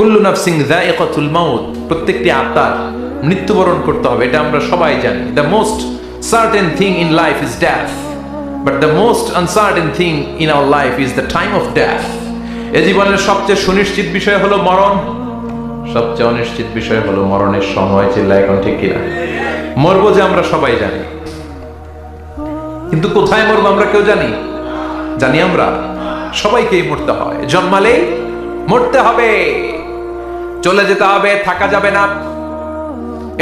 কুল্লু নাফসিন যায়িকাতুল মাউত, প্রত্যেকটি আত্মার মৃত্যুবরণ করতে হবে, এটা আমরা সবাই জানি। The most certain thing in life is death, but the most uncertain thing in our life is the time of death. এ জীবনের সবচেয়ে সুনিশ্চিত বিষয় হলো মরণ, সবচেয়ে অনিশ্চিত বিষয় হলো মরণের সময়। চিল্লা এখন ঠিক কিনা? মরবো যে আমরা সবাই জানি, কিন্তু কোথায় মরবো আমরা কেউ জানি? জানি আমরা? সবাইকেই মরতে হয়, জন্মালেই মরতে হবে, চলে যেতে হবে, থাকা যাবে না।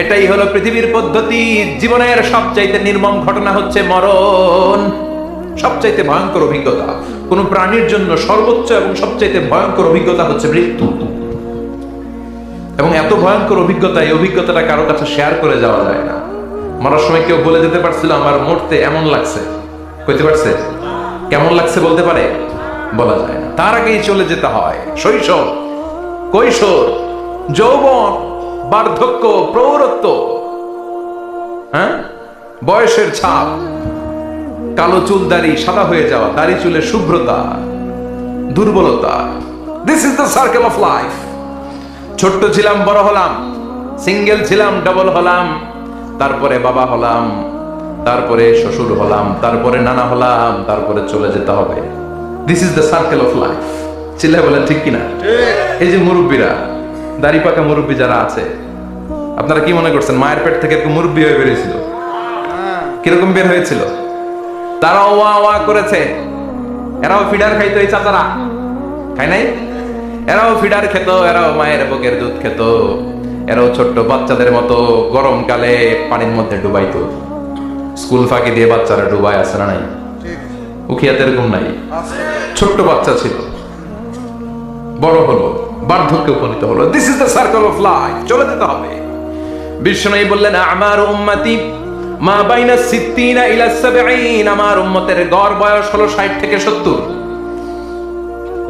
এটাই হলো পৃথিবীর পদ্ধতি। জীবনের সবচাইতে নির্মম ঘটনা হচ্ছে মরণ, সবচাইতে ভয়ঙ্কর অভিজ্ঞতা। কোন প্রাণীর জন্য সর্বোচ্চ এবং সবচাইতে ভয়ঙ্কর অভিজ্ঞতা হচ্ছে মৃত্যু। এবং এত ভয়ঙ্কর অভিজ্ঞতা, এই অভিজ্ঞতাটা কারো কাছে শেয়ার করে যাওয়া যায় না। মরার সময় কেউ বলে যেতে পারছিল আমার মরতে এমন লাগছে, কইতে পারছে? কেমন লাগছে বলতে পারে? বলা যায় না। তার আগেই চলে যেতে হয়। শৈশব, কৈশোর, যৌবন, বার্ধক্য, প্রৌঢ়ত্ব, হ্যাঁ, বয়সের ছাপ, কালো চুল দাড়ি সাদা হয়ে যাওয়া, দাড়ি চুলে শুভ্রতা, দুর্বলতা। This is the circle of life. ছোট্ট ছিলাম, বড় হলাম, সিঙ্গেল ছিলাম, ডাবল হলাম, তারপরে বাবা হলাম, তারপরে শ্বশুর হলাম, তারপরে নানা হলাম, তারপরে চলে যেতে হবে। This is the circle of life. চিল্লায় বলেন ঠিক কিনা? এই যে মুরব্বীরা, দাড়ি পাকা মুরব্বী যারা আছে, আপনারা কি মনে করছেন মায়ের পেট থেকে একটু মুরব্বী হয়ে বেরিয়েছিল? কিরকম বের হয়েছিল? তারাও ওয়া ওয়া করেছে। এরাও ফিডার খাইতো, এই চাচারা খাই নাই? এরাও ফিডার খেত, এরাও মায়ের বুকের দুধ খেত, এরাও ছোট্ট বাচ্চাদের মতো গরমকালে পানির মধ্যে ডুবাইতো। স্কুল ফাঁকি দিয়ে বাচ্চারা ডুবাই, আছে না নাই? উখিয়াতে এরকম নাই? ছোট্ট বাচ্চা ছিল, বড় হলো, বার্ধক্যে উপনীত হলো। This is the circle of life. চলে যেতে হবে। বিশ্বনবী বললেন আমার উম্মতি মা বাইনা 60 ইলা 70। আমার উম্মতের গড় বয়স হলো 60 থেকে 70।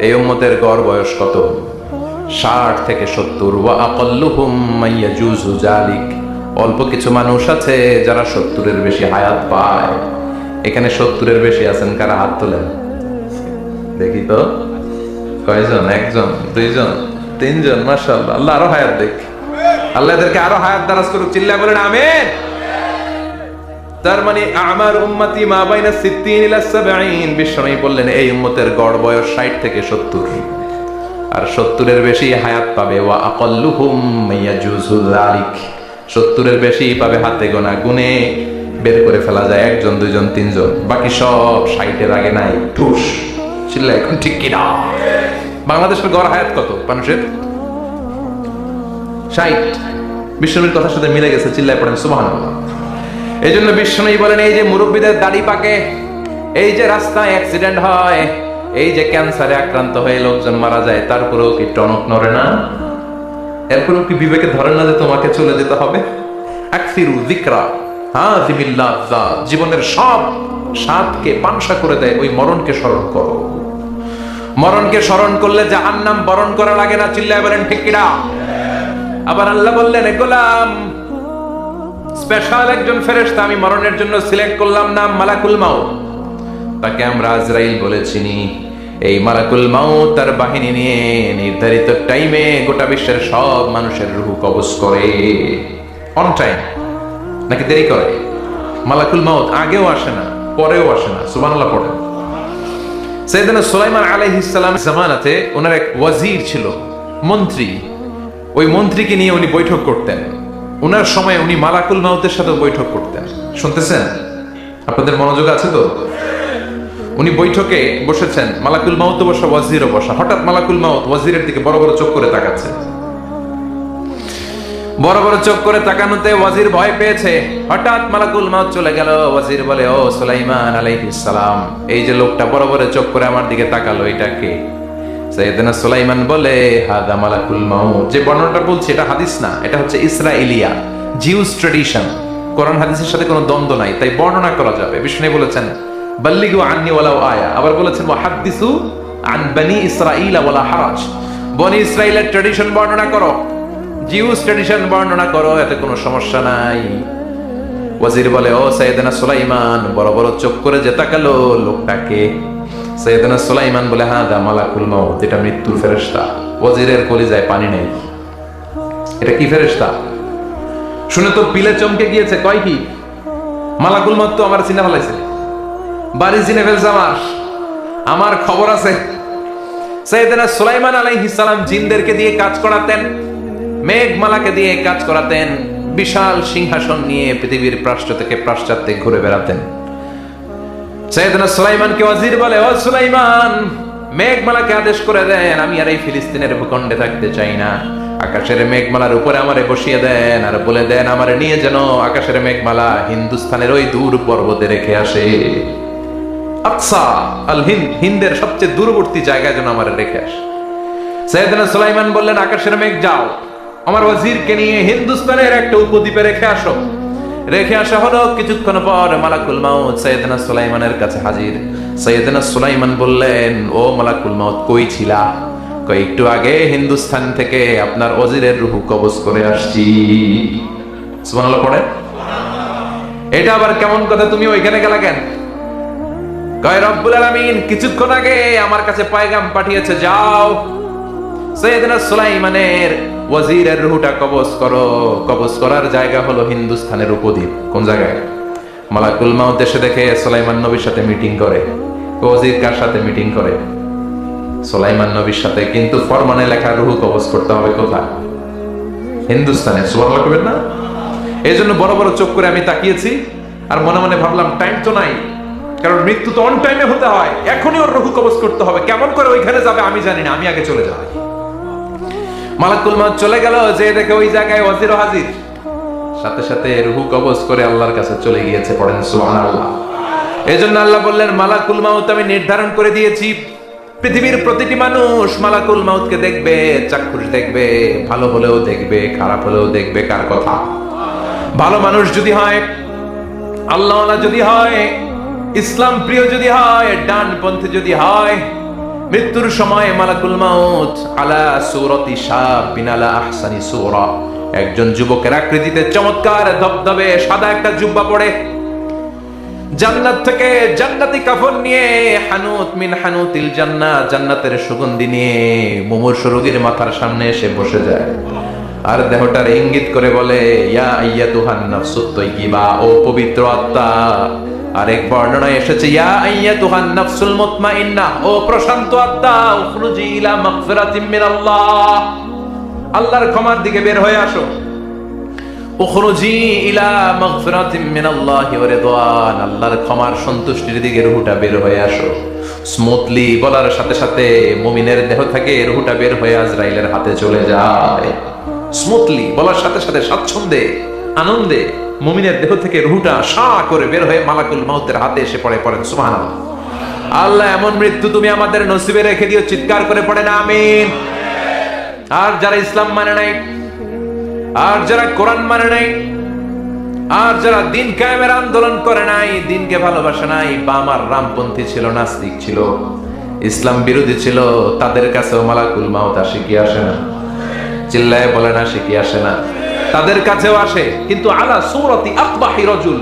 এই উম্মতের গড় বয়স কত? 60 থেকে 70। ওয়া আকাল্লুহুম মাইয়াজুজু যালিক। অল্প কিছু মানুষ আছে যারা 70-এর বেশি হায়াত পায়। এখানে 70-এর বেশি আছেন কারা? হাত তোলেন দেখি তো। কয়জন? একজন, দুইজন, তিনজন। মাশাআল্লাহ, আল্লাহ আরো হায়াত দেখ। আল্লাহ এদেরকে আরো হায়াত দারাজ করুক। চিল্লায় বলেন আমিন। তার মানে আমার উম্মতি মা বাইনা 60 ইলা 70। বিশ্বনবী বললেন এই উম্মতের গড় বয়স 60 থেকে 70, আর 70-এর বেশি হায়াত পাবে। ওয়া আকাল্লুহুম মাইয়াজুজু যালিক। 70-এর বেশি পাবে হাতে গোনা, গুনে বের করে ফেলা যায় একজন, দুইজন, তিনজন। বাকি সব 60-এর আগে নাই। ঠুস। চিল্লায় এখন ঠিক কিনা? বাংলাদেশের গড় হায়াত কত মানুষের? 60। বিশ্বনবীর কথার সাথে মিলে গেছে। চিল্লায় পড়েন সুবহানাল্লাহ। এই জন্য বিশ্বনবী বলেন এই যে মুরব্বীদের দাড়ি পাকে, এই যে রাস্তায় অ্যাক্সিডেন্ট হয়, এই যে ক্যান্সারে আক্রান্ত হয়ে লোকজন মারা যায়, তারপরেও কি টনক নড়ে না? এরপরেও কি বিবেকে ধরে না যে তোমাকে চলে যেতে হবে? আকসিরু যিকরা হাযিমিল লাযযাত। জীবনের সব স্বাদকে পানসা করে দেয় ওই মরণকে স্মরণ করো। মরণকে স্মরণ করলে জাহান্নাম বরণ করা লাগে না। চিল্লায় বলেন ঠিক কিনা? আবার আল্লাহ বললেন গোলাম, স্পেশাল একজন ফেরেশতা আমি মরণের জন্য সিলেক্ট করলাম, নাম মালাকুল মাউত। তাকে আমরা আজরাইল বলে চিনি। এই মালাকুল মাউত তার বাহিনী নিয়ে নির্ধারিত টাইমে গোটা বিশ্বের সব মানুষের রূহ কবজ করে। অন টাইম নাকি দেরি করে? মালাকুল মাউত আগেও আসে না, পরেও আসে না। সুবহানাল্লাহ পড়েন। সাইয়েদনা সুলাইমান আলাইহিস সালাম জামানাতে ওনার এক ওয়াজির ছিল, মন্ত্রী। ওই মন্ত্রীকে নিয়ে উনি বৈঠক করতেন। উনার সময় উনি মালাকুল মাউতের সাথে বৈঠক করতেন। শুনতেছেন? আপনাদের মনোযোগ আছে তো? উনি বৈঠকে বসেছেন, মালাকুল মাউত বসা, ওয়াজিরও বসা। হঠাৎ মালাকুল মাউত ওয়াজিরের দিকে বড় বড় চোখ করে তাকাচ্ছে। বড় বড় চোখ করে তাকানোতে ওয়াজির ভয় পেয়েছে। হঠাৎ মালাকুল মাউত চলে গেল। ওয়াজির বলে ও সুলাইমান আলাইহিস সালাম, এই যে লোকটা বড় বড় চোখ করে আমার দিকে তাকালো, এটা কে? সাইয়েদনা সুলাইমান বলে হাদা মালাকুল মাউত। যে বর্ণনাটা বলছি এটা হাদিস না, এটা হচ্ছে ইসরাইলিয়া, জিউস ট্র্যাডিশন। কোরআন হাদিসের সাথে কোনো দ্বন্দ্ব নাই, তাই বর্ণনা করা যাবে। বিষ্ণু বলেছেন বাল্লিগু আন্নি ওয়ালাউ আয়া। আবার বলেছেন ওয়াহাদ্দিসু আন বনি ইসরাঈল ওয়ালা হারাজ। বনি ইসরাইলের ট্র্যাডিশন বর্ণনা করো, জিউস ট্র্যাডিশন বর্ণনা করো, এতে কোনো সমস্যা নাই। ওয়াজির বলে ও সাইয়েদনা সুলাইমান, বড় বড় চোখ করে যে তাকালো লোকটাকে? সাইয়েদনা সুলাইমান বলে হাদা মালাকুল মাউত, এটা মৃত্যুর ফেরেশতা। ওজিরের কলিজায় পানি নেই। এটা কি ফেরেশতা? শুনে তো পিলে চমকে গিয়েছে, কয় কি মালাকুল মউত তো আমার চিনে ফেলাইছে, বাড়ি চিনে ফেলছে আমার খবর আছে। সাইয়েদনা সুলাইমান আলাইহিস সালাম জিনদেরকে দিয়ে কাজ করাতেন, মেঘমালাকে দিয়ে কাজ করাতেন, বিশাল সিংহাসন নিয়ে পৃথিবীর প্রাচ্য থেকে পাশ্চাত্যে ঘুরে বেড়াতেন। সাইয়েদনা সুলাইমানকে ওয়াজির বলে, ও সুলাইমান, মেঘমালাকে আদেশ করে দেন, আমি আর এই ফিলিস্তিনের ভূখণ্ডে থাকতে চাই না, আকাশের মেঘমালার উপরে আমারে বসিয়ে দেন, আর বলে দেন আমারে নিয়ে যেন আকাশের মেঘমালা হিন্দুস্তানের ওই দূর পর্বতে রেখে আসে। আকসা আল হিন্দ, হিন্দের সবচেয়ে দূরবর্তী জায়গায় যেন আমারে রেখে আসে। সাইয়েদনা সুলাইমান বললেন, আকাশের মেঘ যাও, আমার ওয়াজিরকে নিয়ে হিন্দুস্তানের একটা উপদ্বীপে রেখে আসো। রেখে আসা হলো। কিছুক্ষণ পর মালাকুল মাউত সাইয়েদনা সুলাইমানের কাছে হাজির। সাইয়েদনা সুলাইমান বললেন, ও মালাকুল মাউত, কই ছিলা? কই একটু আগে হিন্দুস্তান থেকে আপনার ওজিরের রূহ কবজ করে আসছি। সুবহানাল্লাহ পড়ে। এটা আবার কেমন কথা, তুমি ওইখানে গেলা কেন? কয় রব্বুল আলামিন কিছুক্ষণ আগে আমার কাছে পয়গাম পাঠিয়েছে, যাও সাইয়েদনা সুলাইমানের ওয়াজিরের রূহটা কবজ করো। কবজ করার জায়গা হলো হিন্দুস্তানের উপদ্বীপ। কোন জায়গায়? মালাকুল মাউত এসে দেখে সুলাইমান নবীর সাথে মিটিং করে। ওয়াজির কার সাথে মিটিং করে? সুলাইমান নবীর সাথে। কিন্তু ফরমানে লেখা রূহ কবজ করতে হবে কোথায়? হিন্দুস্তানে। সুবহানাল্লাহ কইবেন না? এইজন্য বড় বড় চোখ করে আমি তাকিয়েছি, আর মনে মনে ভাবলাম টাইম তো নাই, কারণ মৃত্যু তো অন টাইমে হতে হয়, এখনই ওর রূহ কবজ করতে হবে। কেমন করে ওইখানে যাবে আমি জানি না, আমি আগে চলে যাব। মালাকুল মাউত চলে গেল, যে দেখে ওই জায়গায় ওয়াজির হাজির, সাথে সাথে রূহ কবজ করে আল্লাহর কাছে চলে গিয়েছে। পড়েন সুবহানাল্লাহ। এজন্য আল্লাহ বললেন, মালাকুল মাউত আমি নির্ধারণ করে দিয়েছি, পৃথিবীর প্রতিটি মানুষ মালাকুল মাউতকে দেখবে, চাক্ষুষ দেখবে, ভালো হলেও দেখবে, খারাপ হলেও দেখবে। কার কথা? ভালো মানুষ যদি হয়, আল্লাহওয়ালা যদি হয়, ইসলাম প্রিয় যদি হয়, ডানপন্থী যদি হয়, মৃত্যুর সময় মালাকুল মাউত আলা সূরাতি শাবিন আলা আহসানি সূরা, একজন যুবকের আকৃতিতে চমৎকার ধবধবে সাদা একটা জুব্বা পরে, জান্নাত থেকে জান্নাতি কাফন নিয়ে, হানুত মিন হানুতিল জান্নাত, জান্নাতের সুগন্ধি নিয়ে মুমূর্ষু রোগীর মাথার সামনে এসে বসে যায়, আর দেহটার ইঙ্গিত করে বলে, ইয়া আইয়াতুহান নাফসুত তাইয়্যিবা, ও পবিত্র আত্মা। আরেক বর্ণনায় এসেছে, ইয়া আইয়াতুহান নাফসুল মুতমাইন্না, ও প্রশান্ত আত্মা, উখরুজি ইলা মাগফিরাতিম মিনাল্লাহ, আল্লাহর ক্ষমার দিকে বের হয়ে আসো। উখরুজি ইলা মাগফিরাতিম মিনাল্লাহি ওয়া রিদওয়ান, আল্লাহর ক্ষমার সন্তুষ্টির দিকে রূহটা বের হয়ে আসো। স্মুথলি বলার সাথে সাথে মুমিনের দেহ থেকে রূহটা বের হয়ে আজরাইলের হাতে চলে যায়। স্মুথলি বলার সাথে সাথে স্বাচ্ছন্দ্যে, আনন্দে মুমিনের দেহ থেকে রূহটা সা করে বের হয়ে মালাকুল মাউতের হাতে এসে পড়ে। পড়েন সুবহানাল্লাহ। আল্লাহ এমন মৃত্যু তুমি আমাদের নসিবে রেখে দিও, চিৎকার করে পড়েন আমিন। আর যারা ইসলাম মানে নাই, আর যারা কোরআন মানে নাই, আর যারা দিন কায়েমের আন্দোলন করে নাই, দিনকে ভালোবাসে নাই, বাম আর রামপন্থী ছিল, নাস্তিক ছিল, ইসলাম বিরোধী ছিল, তাদের কাছেও মালাকুল মাউত আসে কি আসে না? চিল্লায় বলে না, সে কি আসে না? তাদের কাছেও আসে, কিন্তু আলা সূরাতি আকবাহি রাজুল,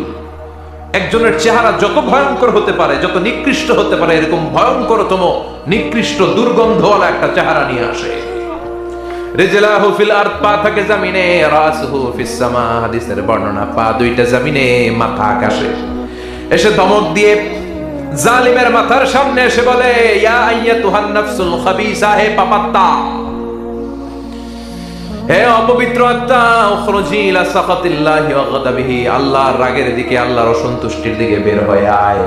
একজনের চেহারা যত ভয়ঙ্কর হতে পারে, যত নিকৃষ্ট হতে পারে, এরকম ভয়ঙ্করতম নিকৃষ্ট দুর্গন্ধওয়ালা একটা চেহারা নিয়ে আসে। রিজলাহু ফিল আরদ, পা থাকে জমিনে, রাসুহু ফিস সামা, হাদিসের বর্ণনা, পা দুইটা জমিনে, মাথা আকাশে। এসে ধমক দিয়ে জালিমের মাথার সামনে এসে বলে, ইয়া আইয়াতুহান নাফসুল খাবিসা, হে পাপাত্তা, হে অপবিত্র আত্মা, উখরুজি ইলা সাখাতিল্লাহি ওয়া গাদাবিহি, আল্লাহর রাগের দিকে, আল্লাহর অসন্তুষ্টির দিকে বের হয়ে আয়।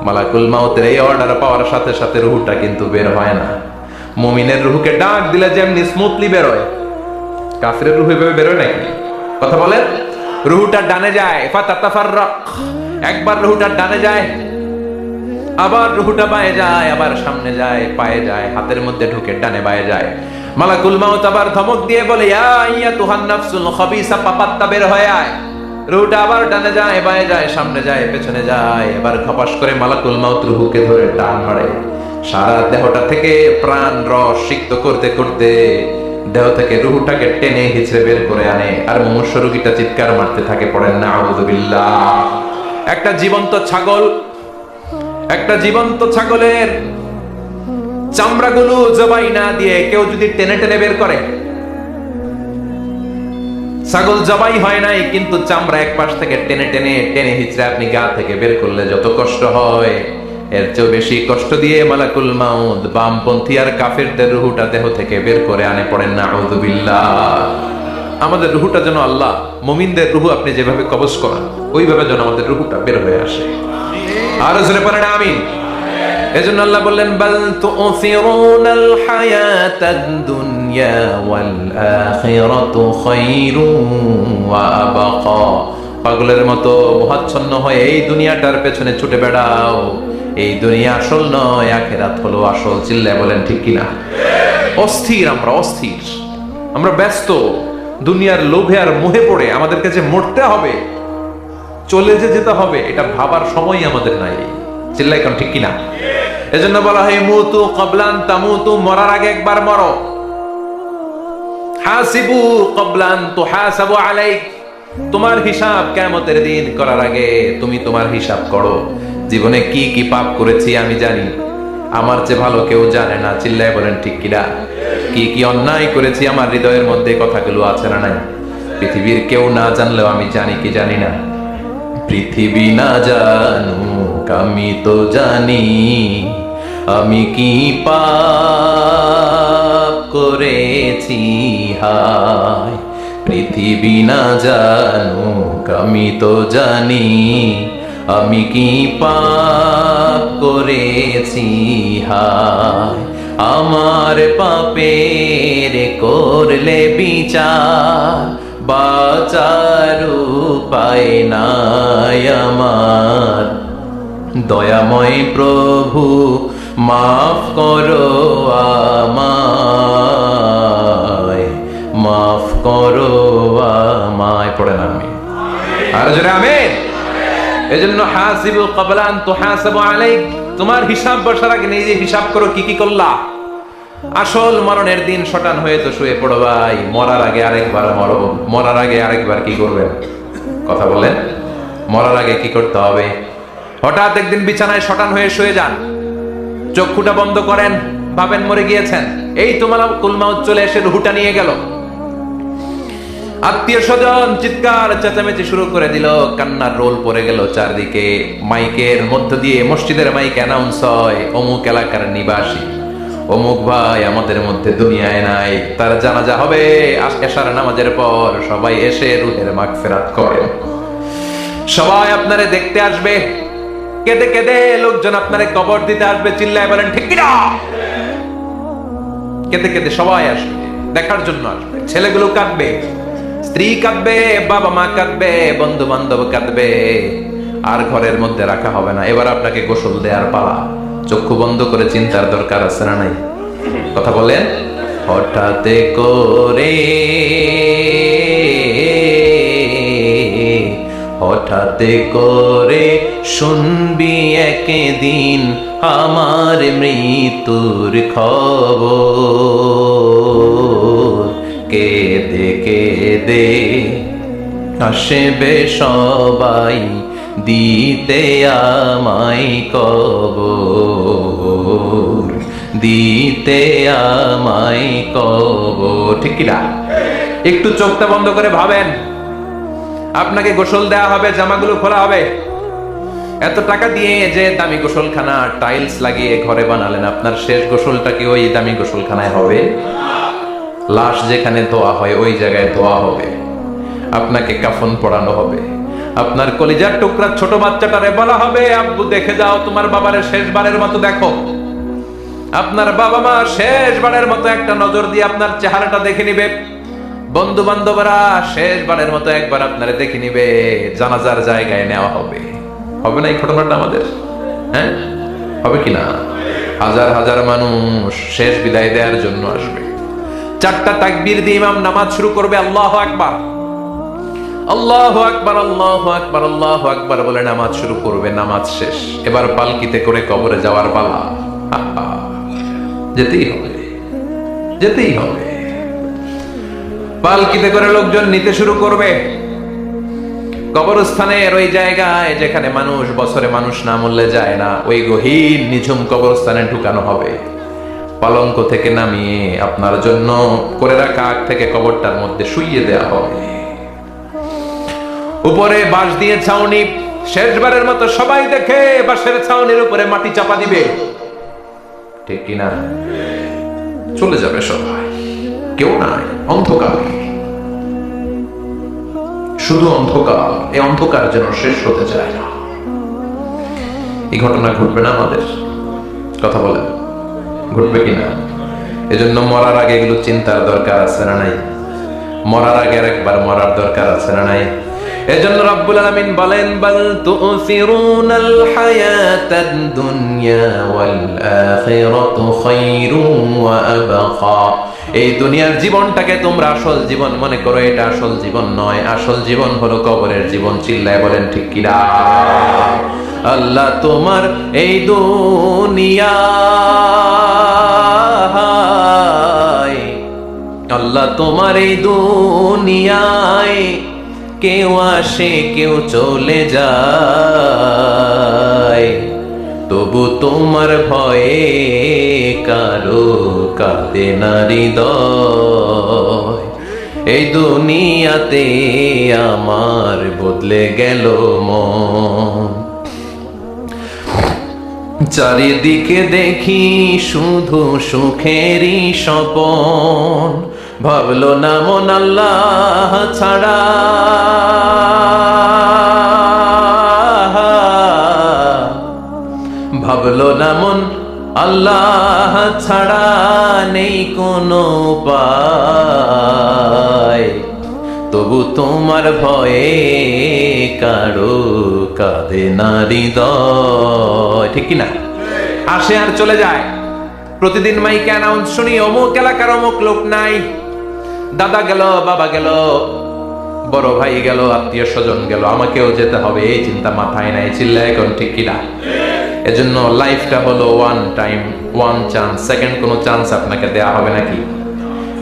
মালাকুল মাউতের এই অর্ডার পাওয়ার সাথে সাথে রূহটা কিন্তু বের হয় না। মুমিনের রূহকে ডাক দিলে যেমনি স্মুথলি বের হয়, কাফিরের রূহ এভাবে বের হয় নাকি? কথা বলেন। রূহটা ডানে যায়, ফাতাতাফাররাক, একবার রূহটা ডানে যায়, আবার রূহটা বায়ে যায়, আবার সামনে যায়, পায়ে যায়, হাতের মধ্যে ঢুকে ডানে বায়ে যায়। মালাকুল মাউত আবার ধমক দিয়ে বলে, ইয়া আইয়াতুহান নাফসুল খাবিসা, পাপাত্তা, বের হয়ে আয়। রূহটা আবার ডানে যায়, বায়ে যায়, সামনে যায়, পেছনে যায়। এবার খপাস করে মালাকুল মাউত রূহকে ধরে টান মারে, সারা দেহটা থেকে প্রাণ রস সিক্ত করতে করতে দেহ থেকে রূহটাকে টেনে হিচড়ে বের করে আনে, আর মুমূর্ষু রোগীটা চিৎকার মারতে থাকে। পড়েন না আউযু বিল্লাহ। একটা জীবন্ত ছাগল, একটা জীবন্ত ছাগলের চামড়াগুলো জবাই না দিয়ে কেউ যদি টেনে টেনে বের করে, ছাগল জবাই হয় নাই কিন্তু চামড়া এক পাশ থেকে টেনে টেনে টেনে হিচড়ে আপনি গা থেকে বের করলে যত কষ্ট হয়, এর চেয়ে বেশি কষ্ট দিয়ে মালাকুল মাউত বামপন্থী আর কাফেরদের রুহুটা দেহ থেকে বের করে আনে, পড়েন নাউযুবিল্লাহ। আমাদের রুহুটা যেন আল্লাহ, মুমিনদের রুহু আপনি যেভাবে কবজ করেন ওইভাবে যেন আমাদের রুহুটা বের হয়ে আসে। আর জোরে পড়েন আমিন। এজন্য আল্লাহ বললেন, বাল তুসিরুনাল হায়াতাদ দুনিয়া ওয়াল আখিরাতু খায়রুন ওয়া আবকা। পাগলের মতো মোহাচ্ছন্ন হয়ে এই দুনিয়াটার পেছনে ছুটে বেড়াও, এই দুনিয়া আসল নয়, আখিরাত হলো আসল। চিল্লায় বলেন ঠিক কিনা? অস্থির, আমরা অস্থির, আমরা ব্যস্ত দুনিয়ার লোভে আর মোহে পড়ে আমাদেরকে যে মরতে হবে, চলে যে যেতে হবে, এটা ভাবার সময় আমাদের নাই। চিল্লাই কোন ঠিক কিনা? এজন্য বলা হয় মুতু ক্বাবলান তামুতু, মরার আগে একবার মরো। হাসিবু ক্বাবলান তুহাসাবু আলাইক, তোমার হিসাব কিয়ামতের দিন করার আগে তুমি তোমার হিসাব করো। জীবনে কি কি পাপ করেছি আমি জানি, আমার চেয়ে ভালো কেউ জানে না। চিল্লায় বলেন ঠিক কিনা? কি কি অন্যায় করেছি আমার হৃদয়ের মধ্যে কথাগুলো আছে না নাই? পৃথিবীর কেউ না জানলেও আমি জানি কি জানি না? পৃথিবী না জানুক আমি তো জানি, আমি কি পাপ করেছি হায়। পৃথিবী না জানুক আমি তো জানি, আমি কি পাপ করেছি হায়। আমার পাপের করলে বিচার, বাঁচার উপায় নাই আমার। দয়াময় প্রভু মাফ করো আমায়, মাফ করো আমায়। পড়েন আমি আর জোরে আমিন। এজন্য হাসিবু ক্বাবলা আন তুহাসাবু আলাইক, তোমার হিসাব বসার আগে নিজে হিসাব করো কি কি করলা। আসল মরণের দিন শটান হয়ে তো শুয়ে পড়ো ভাই, মরার আগে আরেকবার মরো। মরার আগে আরেকবার কি করবেন? কথা বলেন, মরার আগে কি করতে হবে? হঠাৎ একদিন বিছানায় শটান হয়ে শুয়ে যান, চক্ষুটা বন্ধ করেন, ভাবেন মরে গিয়েছেন, এই তোমার কুলমাউত চলে এসে রুহুটা নিয়ে গেল। আত্মীয় স্বজন চিৎকার চেঁচামেচি শুরু করে দিল, কান্নার রোল পড়ে গেল চারদিকে। মাইকের মধ্য দিয়ে, মসজিদের মাইক অ্যানাউন্স হয়, অমুক এলাকার নিবাসী অমুক ভাই আমাদের মধ্যে দুনিয়ায় নাই, তার জানাজা হবে এশার নামাজের পর। সবাই এসে রুহের মাগফিরাত করেন, সবাই আপনারে দেখতে আসবে, কেঁদে কেঁদে লোকজন আপনারে কবর দিতে আসবে। চিল্লায় বলেন ঠিক কিনা? কেঁদে কেঁদে সবাই আসবে, দেখার জন্য আসবে। ছেলেগুলো কাঁদবে, স্ত্রী কাঁদবে, বাবা মা কাঁদবে, বন্ধু বান্ধব কাঁদবে, আর ঘরের মধ্যে রাখা হবে না। এবার আপনাকে গোসল দেওয়ার পালা। চক্ষু বন্ধ করে চিন্তার দরকার আছে না নাই? কথা বলেন। হঠাৎ করে, হঠাৎ করে শুনবি একদিন আমার মৃত্যুর খবর। কেঁদে কেঁদে আসবে সবাই দিতে আমায় কবর, দিতে আমায় কবর। ঠিক কিনা? একটু চোখটা বন্ধ করে ভাবেন, আপনাকে গোসল দেয়া হবে, জামাগুলো খোলা হবে। এত টাকা দিয়ে যে দামি গোসলখানা টাইলস লাগিয়ে ঘরে বানালেন, আপনার শেষ গোসলটা কি ওই দামি গোসলখানায় হবে? লাশ যেখানে ধোয়া হয় ওই জায়গায় ধোয়া হবে, আপনাকে কাফন পরানো হবে। আপনার কলিজার টুকরা ছোট বাচ্চাটারে বলা হবে, আব্বু দেখে যাও তোমার বাবারে শেষবারের মতো দেখো। আপনার বাবা মা শেষবারের মতো একটা নজর দিয়ে আপনার চেহারাটা দেখে নিবে। বন্ধু বান্ধবরা শেষবারের মতো একবার আপনারে দেখে নিবে। জানাজার জায়গায় নেওয়া হবে। হবে না এই ঘটনাটা আমাদের? হ্যাঁ, হবে কিনা? হাজার হাজার মানুষ শেষ বিদায় দেওয়ার জন্য আসবে। চারটা তাকবীর দিয়ে ইমাম নামাজ শুরু করবে। আল্লাহু আকবার, আল্লাহু আকবার, আল্লাহু আকবার, আল্লাহু আকবার বলে নামাজ শুরু করবে। নামাজ শেষ, এবার পালকিতে করে কবরে যাওয়ার পালা। যেতেই হবে, যেতেই হবে। পালকিতে করে লোকজন নিতে শুরু করবে। কবরস্থানের ওই জায়গায় যেখানে মানুষ বছরে মানুষ না মরলে যায় না, ওই গহীন নিঝুম কবরস্থানে ঢুকানো হবে। পালঙ্ক থেকে নামিয়ে আপনার জন্য করে রাখা আগ থেকে কবরটার মধ্যে শুইয়ে দেয়া হবে। উপরে বাঁশ দিয়ে ছাউনি, শেষবারের মতো সবাই দেখে বাঁশের ছাউনির উপরে মাটি চাপা দিবে, ঠিক কিনা? চলে যাবে সবাই, কেউ নাই, অন্ধকার, শুধু অন্ধকার। এই অন্ধকার যেন শেষ হতে চায় না। এই ঘটনা ঘটবে না আমাদের? কথা বলেন, ঘটবে কিনা? এজন্য মরার আগে এগুলো চিন্তার দরকার আছে না নাই? মরার আগে একবার মরার দরকার আছে না নাই? এজন্য রব্বুল আলামিন বলেন, বাল তুসিরুনাল হায়াতাদ দুনিয়া ওয়াল আখিরাতু খায়রুন ওয়া আবকা। এই দুনিয়ার জীবনটাকে তোমরা আসল জীবন মনে করো, এটা আসল জীবন নয়। আসল জীবন হলো কবরের জীবন। চিল্লায় বলেন ঠিক কিনা? আল্লাহ তোমার এই দুনিয়া, আল্লাহ তোমার এই দুনিয়ায় কেউ আসে কেউ চলে যায়, তবু তোমার ভয়ে কারো কাঁদে না হৃদয়। এই দুনিয়াতে আমার বদলে গেল মন, চারিদিকে দেখি শুধু সুখেরই স্বপন। ভাবলো না মন আল্লাহ ছাড়া, ভাবলো না মন আল্লাহ ছাড়া নেই কোনো উপায়, তবু তোমার ভয়ে কারো কাঁদে না হৃদয়, ঠিক কিনা? আসে আর চলে যায়। প্রতিদিন মাইকে অ্যানাউন্স শুনি, অমুক এলাকার অমুক লোক নাই, দাদা গেল, বাবা গেল, বড় ভাই গেল, আত্মীয় স্বজন গেল, আমাকেও যেতে হবে, এই চিন্তা মাথায় নাই। চিল্লায় এখন ঠিক কিনা? এজন্য লাইফটা হলো one time, one chance, second কোনো চান্স আপনাকে দেয়া হবে নাকি?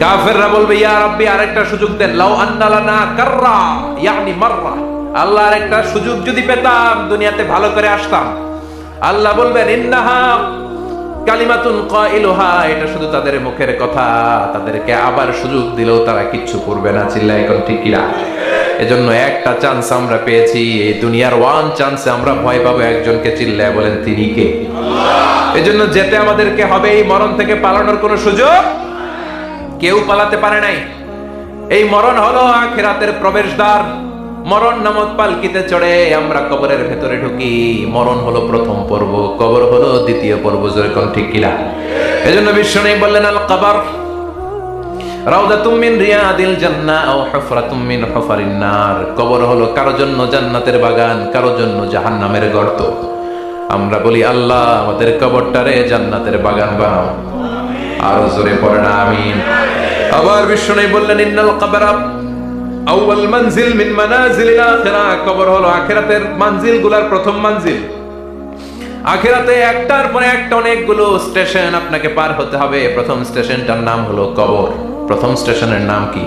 কাফেররা বলবে, ইয়া রাব্বি আরেকটা সুযোগ দেন, লাউ আন্না লানা কাররা ইয়ানি মাররা, আল্লাহ আরেকটা সুযোগ যদি পেতাম দুনিয়াতে ভালো করে আসতাম। আল্লাহ বলবেন, ইন্নাহা কালিমাতুন কাইলুহা, এটা শুধু তাদের মুখের কথা, তাদেরকে আবার সুযোগ দিলেও তারা কিচ্ছু করবে না। চিল্লায় এখন ঠিক কিনা? এজন্য একটা চান্স আমরা পেয়েছি, এই দুনিয়ার ওয়ান চান্সে আমরা ভয় পাবো একজনকে। চিল্লায় বলেন তিনি কে? এজন্য যেতে আমাদেরকে হবে। এই মরণ থেকে পালানোর কোনো সুযোগ কেউ পালাতে পারে নাই। এই মরণ হলো আখিরাতের প্রবেশদ্বার। মরণ নামক পালকিতে চড়ে আমরা কবরের ভেতরে ঢুকি। মরণ হলো প্রথম পর্ব, কবর হলো দ্বিতীয় পর্ব। যেরকম ঠিক কিনা? এজন্য বিশ্বনবী বললেন, আল কবর রাউদাতুম মিন রিয়াদিল জান্নাহ আও হুফরাতুম মিন হুফারিন নার। কবর হলো কারো জন্য জান্নাতের বাগান, কারো জন্য জাহান্নামের গর্ত। আমরা বলি, আল্লাহ আমাদের কবরটারে জান্নাতের বাগান বানাও। আরো জোরে পড়েন আমিন। আবার বিশ্বনবী বললেন, ইন্নাল কবরা আউয়াল মানজিল মিন মানাজিলিল আখিরাহ। কবর হলো আখিরাতের মানজিলগুলোর প্রথম মানজিল। আখিরাতে একটার পরে একটা অনেকগুলো স্টেশন আপনাকে পার হতে হবে। প্রথম স্টেশনটার নাম হলো কবর। প্রথম স্টেশনের নাম কি?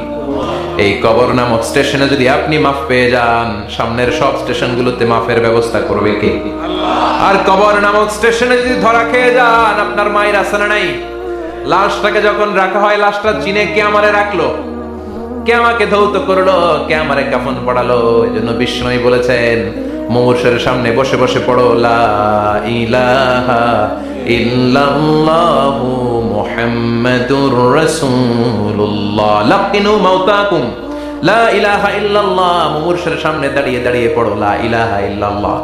এই কবর নামক স্টেশনে যদি আপনি মাফ পেয়ে যান, সামনের সব স্টেশনগুলোতে মাফের ব্যবস্থা করবে কে? আল্লাহ। আর কবর নামক স্টেশনে যদি ধরা খেয়ে যান, আপনার মায়ের আসানা নাই। লাশটাকে যখন রাখা হয়, লাশটা চিনে কে আমারে রাখলো, কে আমাকে ধৌত করলো, কে আমারে কাফন পড়ালো। এজন্য বিষ্ণুই বলেছেন, মুমূর্ষের সামনে বসে বসে পড়ো, লা ইলাহা ইল্লাল্লাহু মুহাম্মাদুর রাসূলুল্লাহ। লাকিনু মাউতাকুম, লা ইলাহা ইল্লাল্লাহ। মুমূর্ষের সামনে দাঁড়িয়ে দাঁড়িয়ে পড়ো, লা ইলাহা ইল্লাল্লাহ।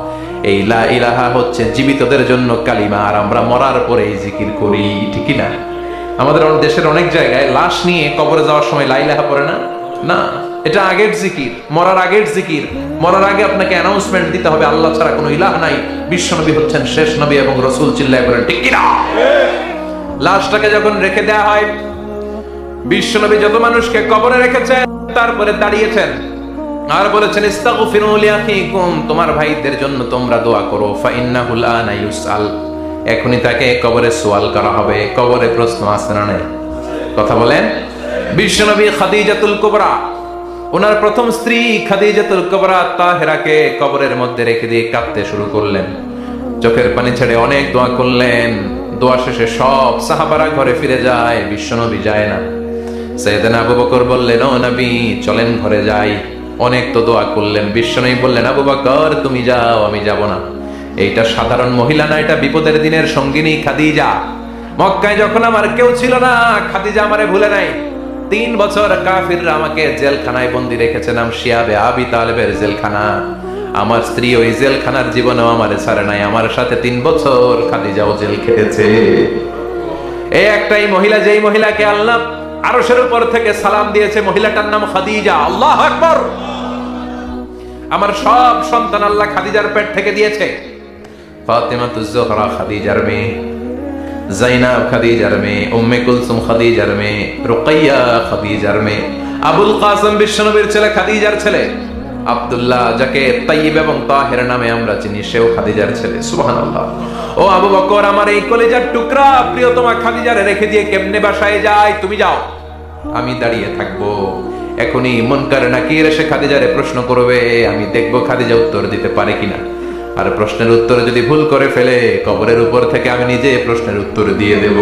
এই লা ইলাহা হচ্ছে জীবিতদের জন্য কালিমা, আর আমরা মরার পরে এই জিকির করি, ঠিক কি না? আমাদের দেশের অনেক জায়গায় লাশ নিয়ে কবরে যাওয়ার সময় লা ইলাহা পড়ে না। না, এটা আগের জিকির, মরার আগের জিকির। মরার আগে আপনাকে অ্যানাউন্সমেন্ট দিতে হবে, আল্লাহ ছাড়া কোনো ইলাহ নাই, বিশ্বনবী হচ্ছেন শেষ নবী এবং রাসূল। চিল্লায় বলেন ঠিক কি না? লাশটাকে যখন রেখে দেয়া হয়, বিশ্বনবী যত মানুষকে কবরে রেখেছেন, তারপরে দাঁড়িয়েছেন আর বলেছেন, ইস্তাগফিরু লিআখিকুম, তোমার ভাইদের জন্য তোমরা দোয়া করো। ফাইন্নাহুল আনা ইউসআল, এখনই তাকে কবরে সওয়াল করা হবে। কবরে প্রশ্ন আছে না নাই? কথা বলেন। বিশ্বনবী খাদিজাতুল কুবরা, ওনার প্রথম স্ত্রী খাদিজাতুল কুবরা তাহেরাকে কবরের মধ্যে রেখে দিয়ে কাঁদতে শুরু করলেন। চোখের পানি ছেড়ে অনেক দোয়া করলেন। দোয়া শেষে সব সাহাবারা ঘরে ফিরে যায়, বিশ্বনবী যায় না। সাইয়েদনা আবু বকর বললেন, ও নবী চলেন ঘরে যাই। অনেক তো দোয়া করলেন, বিশ্বনবী বললেন, আবু বকর তুমি যাও, আমি যাব না। এইটা সাধারণ মহিলা না, এটা বিপদের দিনের সঙ্গিনী খাদিজা। মক্কায় যখন আমার কেউ ছিল না, খাদিজা আমারে ভুলে নাই। 3 বছর কাফিররা আমাকে জেলখানায় বন্দি রেখেছে, নাম শিয়াবে আবি তালেবের জেলখানা। আমার স্ত্রী ওই জেলখানার জীবনেও আমারে ছাড়ে নাই, আমার সাথে 3 বছর খাদিজাও জেল খেটেছে। এই একটাই মহিলা, যেই মহিলাকে আল্লাহ আরশের উপর থেকে সালাম দিয়েছে, মহিলাটার নাম খাদিজা। আল্লাহু আকবার। আমার সব সন্তান আল্লাহ খাদিজার পেট থেকে দিয়েছে। ফাতেমাতুজ জোহরা খাদিজার মেয়ে, জাইনাব খাদিজার মেয়ে, উম্মে কুলসুম খাদিজার মেয়ে, রুকাইয়া খাদিজার মেয়ে, আবুল কাসেম বিশ্বনবীর ছেলে খাদিজার ছেলে, আব্দুল্লাহ যাকে তাইয়্যিব এবং তাহের নামে আমরা চিনি, সেও খাদিজার ছেলে। সুবহানাল্লাহ। ও আবু বকর, আমার এই কলিজার টুকরা প্রিয়তমা খাদিজারে রেখে দিয়ে কেমনে বাসায় যায়? তুমি যাও, আমি দাঁড়িয়ে থাকবো। এখনই মুনকার নাকির এসে খাদিজারে প্রশ্ন করবে, আমি দেখবো খাদিজা উত্তর দিতে পারে কিনা। আর প্রশ্নের উত্তর যদি ভুল করে ফেলে, কবরের উপর থেকে আমি নিজে প্রশ্নের উত্তর দিয়ে দেব।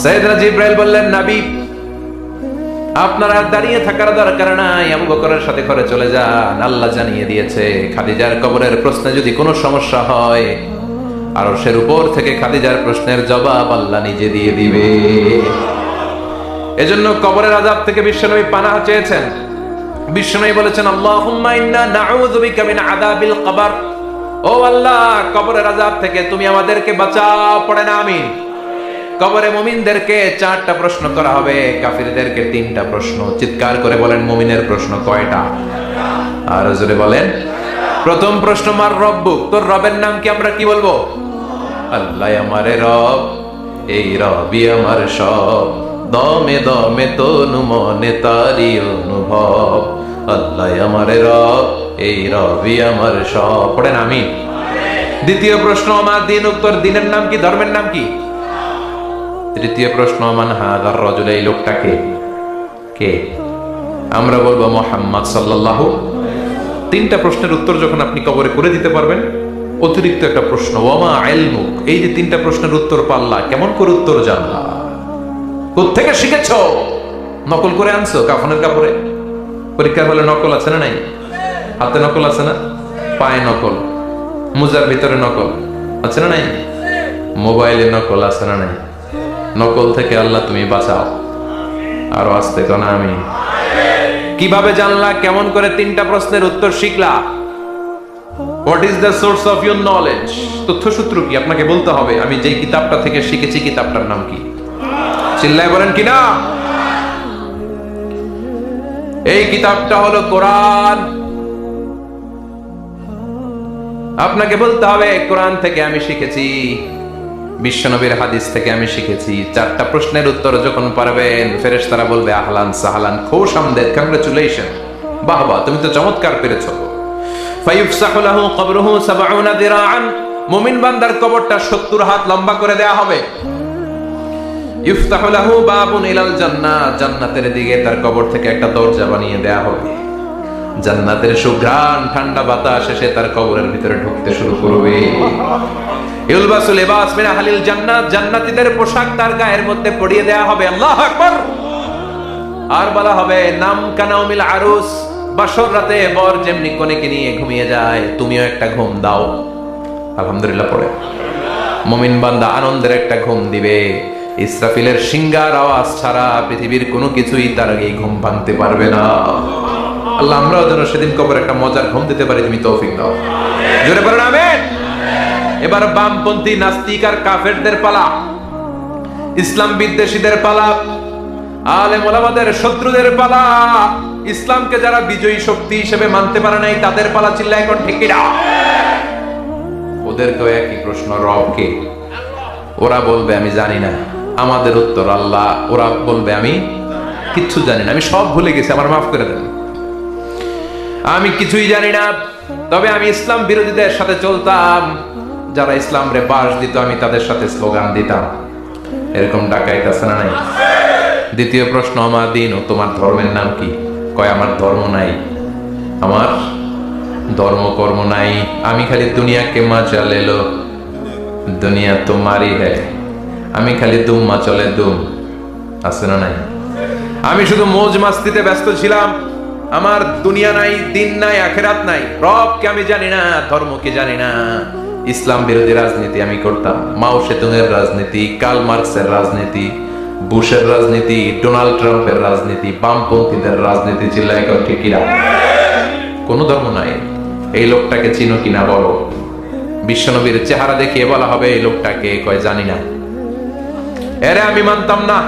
সাইয়েদনা জিবরাইল বললেন, নবী আপনার আর দাঁড়িয়ে থাকার দরকার নাই, আবু বকরের সাথে করে চলে যান। আল্লাহ জানিয়ে দিয়েছে, খাদিজার কবরের প্রশ্নে যদি কোনো সমস্যা হয়, আরশের উপর থেকে খাদিজার প্রশ্নের জবাব আল্লাহ নিজে দিয়ে দিবে। এজন্য কবরের আযাব থেকে বিশ্বনবী পানাহ চেয়েছেন। বিশ্বনবী বলেছেন, আল্লাহুম্মা ইন্না নাউযু বিকা মিন আযাবিল কবর। ও আল্লাহ, কবরের আযাব থেকে তুমি আমাদেরকে বাঁচাও। পড়েন আমিন। কবরে মুমিনদেরকে 4টা প্রশ্ন করা হবে, কাফিরদেরকে 3টা প্রশ্ন। চিৎকার করে বলেন, মুমিনের প্রশ্ন কয়টা? আর জোরে বলেন। প্রথম প্রশ্ন, মার রব্বুক, তোর রবের নাম কি? আমরা কি বলবো? আল্লাহ আমারে রব, এই রবই আমার সব, দমে দমে তনু মনে তারি অনুভব। আল্লাহ আমারে রব, এই রবই আমার সব। পড়েন আমিন। দ্বিতীয় প্রশ্ন, আমার দিন, উত্তর দিনের নাম কি? ধর্মের নাম কি? তৃতীয় প্রশ্ন, মান হাযার রাজুল, এই লোকটাকে কে? আমরা বলবো মুহাম্মদ সাল্লাল্লাহু। 3টা প্রশ্নের উত্তর যখন আপনি কবরে করে দিতে পারবেন, অতিরিক্ত একটা প্রশ্ন, ওয়ামা ইলমুক, এই যে 3টা প্রশ্নের উত্তর পাল্লা, কেমন করে উত্তর জানলা? কোত্থেকে শিখেছো? নকল করে আনছো কাফনের কাপড়ে? পরীক্ষার হলে নকল আছে না নাই? হাতে নকল আছে না? পায়ে নকল, মুজার ভিতরে নকল আছে না নাই? মোবাইলে নকল আছে না নাই? নকল থেকে আল্লাহ তুমি বাঁচাও। আরো আসতে কোন আমি। কিভাবে জানলা? কেমন করে 3টা প্রশ্নের উত্তর শিখলা? What is the source of your knowledge? তথ্যসূত্র কি? আপনাকে বলতে হবে, আমি যেই কিতাবটা থেকে শিখেছি কিতাবটার নাম কি? চিল্লায় বলেন কিনা? এই কিতাবটা হলো কোরআন। আপনাকে বলতে হবে, কোরআন থেকে আমি শিখেছি, বিশ্বনবীর হাদিস থেকে আমি শিখেছি। 4টা প্রশ্নের উত্তর যখন পারবেন, ফেরেশতারা বলবে, আহলান সাহলান, খুশ আমদেদ, কংগ্রাচুলেশন, বাহ বাহ, তুমি তো চমৎকার পেরেছো। ফায়ুফসাহু লাহু কবরুহু 70 দিরাআন, মুমিন বান্দার কবরটা 70 হাত লম্বা করে দেয়া হবে। ইফতাহু লাহু বাবুন ইলাল জান্নাহ, জান্নাতের দিকে তার কবর থেকে একটা দরজা বানিয়ে দেয়া হবে। জান্নাতের সুঘ্রাণ ঠান্ডা বাতাস এসে তার কবরের ভিতরে ঢুকতে শুরু করবে। ইউলবাসু লিবাস মিন আহলিল জান্নাত, জান্নাতীদের পোশাক তার গায়ের মধ্যে পরিয়ে দেয়া হবে। আল্লাহু আকবার। আর বলা হবে, নাম কানাউমিল আরুস, বাসর রাতে বর যেমনি কনেকে নিয়ে ঘুমিয়ে যায়, তুমিও একটা ঘুম দাও। আলহামদুলিল্লাহ পড়ে মুমিন বান্দা আনন্দের একটা ঘুম দিবে। ইসরাফিলের সিংগার আওয়াজ ছাড়া পৃথিবীর কোনো কিছুই তার আগে ঘুম ভাঙতে পারবে না। আল্লাহ আমরাও যেন সেদিন কবরে একটা মজার ঘুম দিতে পারি, তুমি তৌফিক দাও। জোরে বলেন আমিন। এবার বামপন্থী নাস্তিক আর কাফেরদের পালা, ইসলাম বিদ্বেষীদের পালা, আলেম ওলামাদের শত্রুদের পালা, ইসলামকে যারা বিজয়ী শক্তি হিসেবে মানতে পারে নাই তাদের পালা। চিল্লায় এখন ঠিক কিনা? ওদেরকেও একই প্রশ্ন, রব কে? ওরা বলবে আমি জানি না। আমাদের উত্তর আল্লাহ। ওরা বলবে আমি কিচ্ছু জানি না, আমি সব ভুলে গেছি, আমার মাফ করে দেন, আমি কিছুই জানি না। তবে আমি ইসলাম বিরোধীদের সাথে চলতাম, যারা ইসলাম রে বাস দিত আমি তাদের সাথে স্লোগান দিতাম। এরকম ডাকাইত আছে না নাই? দ্বিতীয় প্রশ্ন, আমার দিন, ও তোমার ধর্মের নাম কি? কয় আমার ধর্ম নাই, আমার ধর্ম কর্ম নাই, আমি খালি দুনিয়াকে মা চালেলো, দুনিয়া তোমারই হ্যায়, আমি খালি দুম্মা চলে দুম, আছে না নাই? আমি শুধু মৌজ মাস্তিতে ব্যস্ত ছিলাম, আমার দুনিয়া নাই, দিন নাই, আখেরাত নাই, রবকে আমি জানি না, ধর্মকে জানি না। ইসলাম বিরোধী রাজনীতি আমি করতাম, মাও সেতুংয়ের রাজনীতি, কার্ল মার্কসের রাজনীতি, বুশের রাজনীতি, ডোনাল্ড ট্রাম্পের রাজনীতি, বামপন্থীদের রাজনীতি, চিল্লায় কেউ ঠিক কিনা? কোন ধর্ম নাই। এই লোকটাকে চিনো কিনা বলো। বিশ্বনবীর চেহারা দেখিয়ে বলা হবে এই লোকটাকে, কয় জানি না। এরে আমি মানতাম না,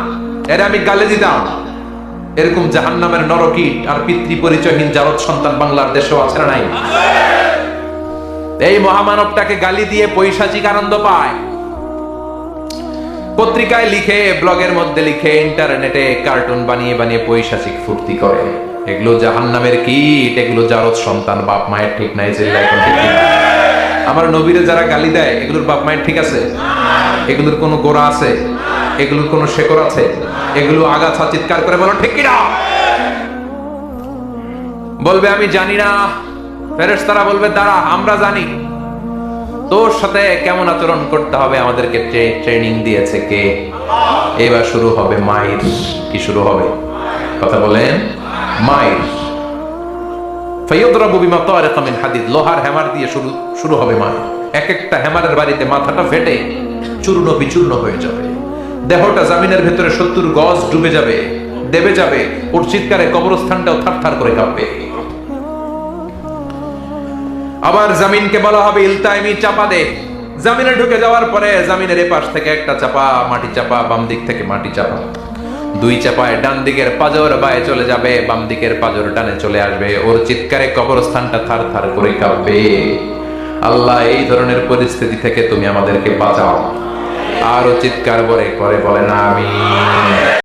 এরে আমি গালি দিতাম। এরকম জাহান্নামের নরকীট আর পিতৃ পরিচয়হীন জারদ সন্তান বাংলার দেশেও আছে না নাই? এই মহামানবটাকে গালি দিয়ে পৈশাচিক আনন্দ পায়। পত্রিকায় লিখে, ব্লগের মধ্যে লিখে, ইন্টারনেটে কার্টুন বানিয়ে বানিয়ে পৈশাচিক ফুর্তি করে। এগুলো জাহান্নামের কীট, এগুলো জারদ সন্তান, বাপ মায়ের ঠিক নাই। আমার নবীরে যারা গালি দেয়, এগুলোর বাপ মায়ের ঠিক আছে? এগুলোর কোনো গোড়া আছে? এগুলোর কোনো শেকড় আছে? এগুলো আগাছা চিৎকার করে বলো ঠিক কিনা? বলবে আমি জানি না, ফেরেশতারা বলবে দাঁড়া আমরা জানি। তোর সাথে কেমন আচরণ করতে হবে আমাদেরকে ট্রেনিং দিয়েছে কে? এবার শুরু হবে মাইর। কি শুরু হবে? কথা বলেন, মাইর। ফায়ুদরাবু বিমা তারিকা মিন হাদিদ, লোহার হ্যামার দিয়ে শুরু হবে মাইর। এক একটা হ্যামারের বাড়িতে মাথাটা ফেটে চূর্ণ বিচূর্ণ হয়ে যাবে, দেহটা জমিনের ভেতরে 70 গজ ডুবে যাবে, দেবে যাবে। ওর চিৎকারে কবরস্থানটাও থারথার করে কাঁপবে। আবার জমিনকে বলা হবে ইলতাইমি, চাপা দে। জমিনে ঢুকে যাওয়ার পরে জমিনের এপাশ থেকে একটা চাপা, মাটি চাপা, বাম দিক থেকে মাটি চাপা। 2 চাপায় ডান দিকের পাজর বায়ে চলে যাবে, বাম দিকের পাজর ডানে চলে আসবে। ওর চিৎকারে কবরস্থানটা থারথার করে কাঁপবে। আল্লাহ, এই ধরনের পরিস্থিতি থেকে তুমি আমাদেরকে বাঁচাও। আরো চিৎকার করে বলে না আমিন।